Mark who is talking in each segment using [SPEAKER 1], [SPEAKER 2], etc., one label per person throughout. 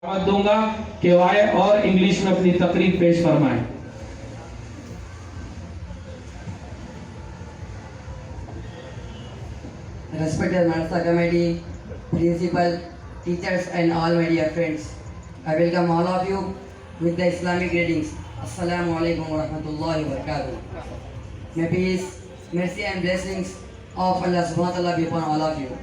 [SPEAKER 1] दावत दूंगा कि आए और इंग्लिश में अपनी तकरीर पेश फरमाएं।
[SPEAKER 2] Respected Madrasa Committee, Principal, teachers and all my dear friends, I welcome all of you with the Islamic greetings. Assalamu alaikum wa rahmatullahi wa barakatuh. May peace, mercy and blessings of Allah subhanahu wa ta'ala be upon all of you.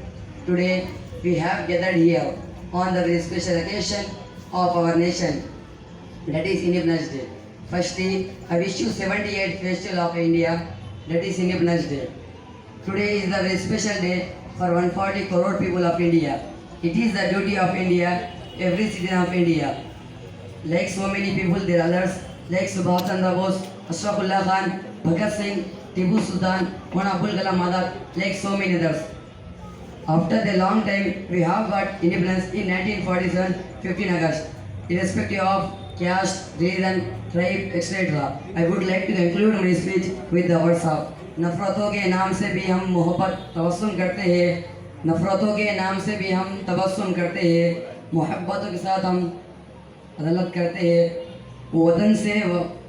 [SPEAKER 2] Today we have gathered here on the very special occasion of our nation, that is Independence Day. Firstly, I wish you 78th Festival of India, that is Independence Day. Today is the very special day for 140 crore people of India. It is the duty of India, every citizen of India. Like so many people, there are others, like Subhash Chandra Bose, Ashfaqullah Khan, Bhagat Singh, Tipu Sultan, Mona Abul Kalam Azad, like so many others. After the long time, we have got independence in 1947, 15 August. Irrespective of caste, religion, tribe, etc. I would like to conclude my speech with the words of नफरतों के नाम से भी हम मोहब्बत तबस्सुम करते हैं, नफरतों के नाम से भी हम तबस्सुम करते हैं, मोहब्बतों के साथ हम अदालत करते हैं, वतन से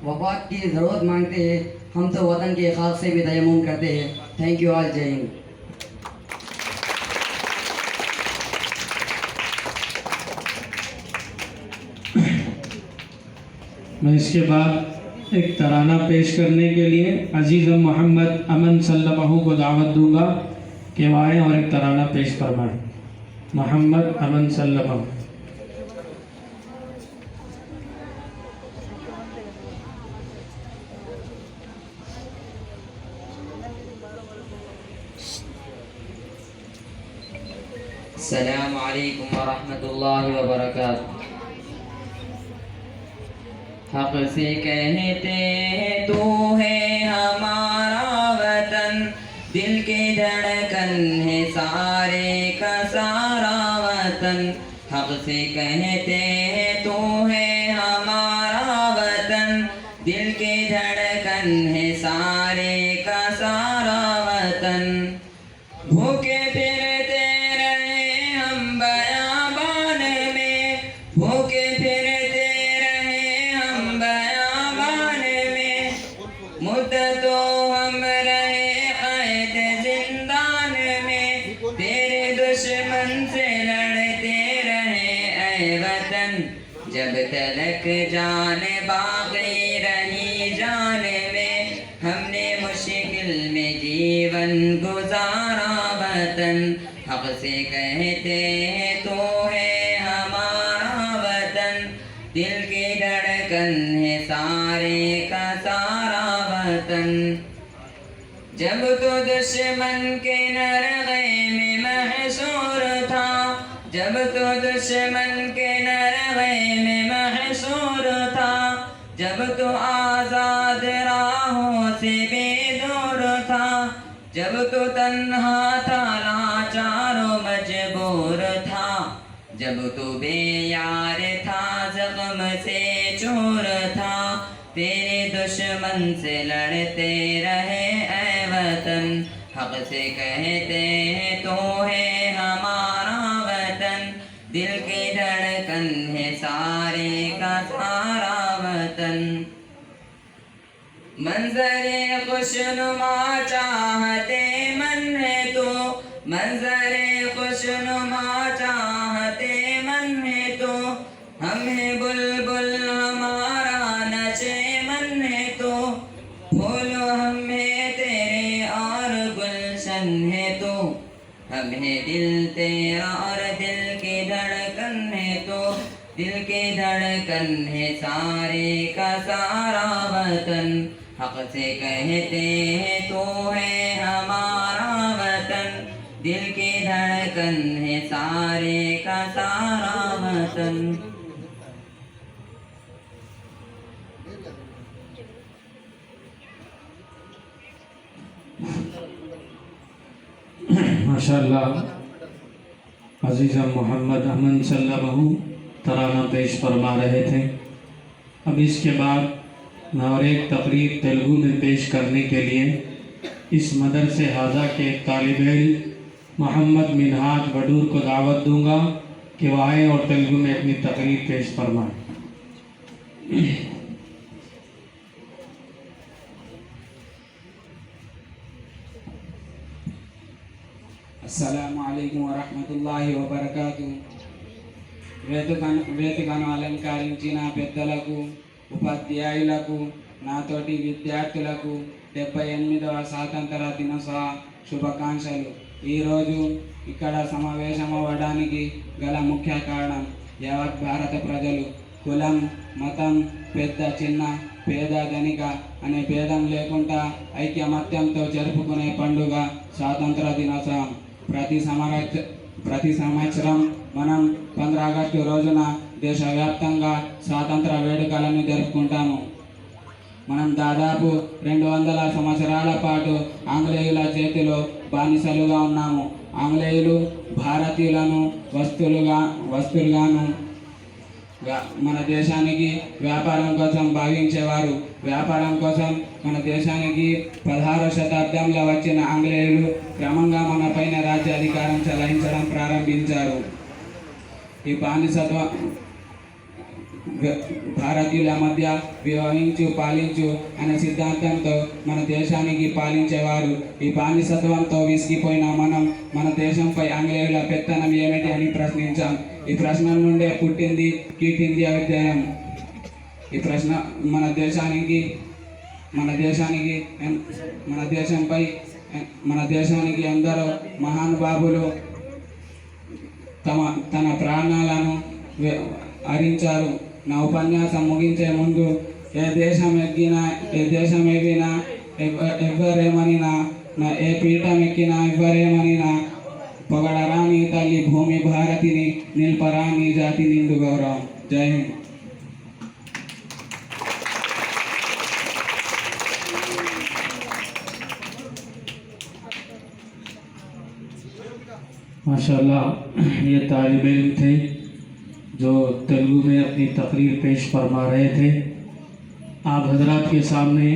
[SPEAKER 2] वफा की ज़रूरत मांगते हैं, हम तो वतन के खाक से भी तयम्मुम करते हैं। थैंक यू ऑल, जय हिंद।
[SPEAKER 1] मैं इसके बाद एक तराना पेश करने के लिए अजीज़ मोहम्मद अमन सल्लल्लाहु को दावत दूंगा कि वो आएँ और एक तराना पेश फरमाएं। मोहम्मद अमन सल्लल्लाहु।
[SPEAKER 2] अस्सलामु अलैकुम व रहमतुल्लाहि व बरकातुहू। हक से कहते हैं तू है हमारा वतन, दिल की धड़कन है सारे का सारा वतन। हक से कहते हैं तू है हमारा वतन, दिल की धड़कन है सारे का सारा वतन। भूखे फिरते रहे हम बयाबान में, भूखे फिरते रहे हम बयाबान में, मुद्दतों हम रहे कैद जिंदान में, तेरे दुश्मन से लड़ते रहे ऐ वतन। जब तलक जान बाकी रही जान में, हमने मुश्किल में जीवन गुजारा वतन। हक से कहते हैं तो है हमारा वतन, दिल की धड़कन है सारे का सारा वतन। जब तो दुश्मन के नरगे में महसूर था, जब तो दुश्मन के नरगे में महसूर था, जब तो आजाद राहों से बेदूर था, जब तो तन्हा था लाचार मजबूर था, जब तो बेयार था जख्म से चूर था, तेरे दुश्मन से लड़ते रहे ऐ वतन। हक से कहते हैं तो है हमारा वतन, दिल की धड़कन है सारे का सारा वतन। मंजरे खुशनुमा चाहते मन है तो, मंजरे खुशनुमा चाहते मन है तो, हम है बुलबुल हमारा नचे मन है तो, फूल हम है तेरे और गुलशन है तो, हम है दिल तेरा और दिल की धड़कन है तो, दिल की धड़कन है सारे का सारा वतन। हक से कहते हैं तो है हमारा वतन, दिल की धड़कन है सारे का सारा वतन।
[SPEAKER 1] माशाअल्लाह अजीज़ मोहम्मद अमन सल्लल्लाहु तराना पेश फरमा रहे थे। अब इसके बाद मैं और एक तकरीर तेलुगु में पेश करने के लिए इस मदरसे हाजा के तालिब इल्म मोहम्मद मिनहाज वडूर को दावत दूंगा कि वो आए और तेलुगु में अपनी तकरीर पेश फरमाएं।
[SPEAKER 3] అస్సలాము అలైకుం వరహ్మతుల్లాహి వబరకాతు. వేదికను అలంకరించిన పెద్దలకు, ఉపాధ్యాయులకు, నాతోటి విద్యార్థులకు 78వ స్వాతంత్ర దినోత్సవ శుభాకాంక్షలు. ఈరోజు ఇక్కడ సమావేశమవ్వడానికి గల ముఖ్య కారణం యావత్ భారత ప్రజలు కులం, మతం, పెద్ద చిన్న, పేద ధనిక అనే భేదం లేకుండా ఐక్యమత్యంతో జరుపుకునే పండుగ స్వాతంత్ర దినోత్సవం. ప్రతి సంవత్సరం మనం 15 ఆగస్టు రోజున దేశవ్యాప్తంగా స్వాతంత్ర వేడుకలను జరుపుకుంటాము. మనం దాదాపు 200 సంవత్సరాల పాటు ఆంగ్లేయుల చేతిలో బానిసలుగా ఉన్నాము. ఆంగ్లేయులు భారతీయులను వస్తువులుగాను మన దేశానికి వ్యాపారం కోసం భావించేవారు. వ్యాపారం కోసం మన దేశానికి 16వ శతాబ్దంలో వచ్చిన ఆంగ్లేయులు క్రమంగా మన పైన రాజ్యాధికారం చెలాయించడం ప్రారంభించారు. ఈ బానిసత్వ భారతీయుల మధ్య వివహించు పాలించు అనే సిద్ధాంతంతో మన దేశానికి పాలించేవారు. ఈ బానిసత్వంతో విసిగిపోయిన మనం మన దేశంపై ఆంగ్లేయుల పెత్తనం ఏమిటి అని ప్రశ్నించాం. ఈ ప్రశ్న నుండే పుట్టింది క్విట్ ఇండియా విద్యాలయం. ఈ ప్రశ్న మన దేశానికి ఎందరో మహానుభావులు తన ప్రాణాలను హరించారు. నా ఉపన్యాసం ముగించే ముందు ఏ దేశం ఎగినా ఎవ్వరేమనినా, ఏ పీఠం ఎక్కినా ఎవ్వరేమనినా పొగడరాని తల్లి భూమి భారతిని, నిల్పరాని జాతి నిండు గౌరవం. జై హింద్.
[SPEAKER 1] माशाल्लाह, ये तालिब इल्म थे जो तेलुगु में अपनी तकरीर पेश फरमा रहे थे। आप हजरात के सामने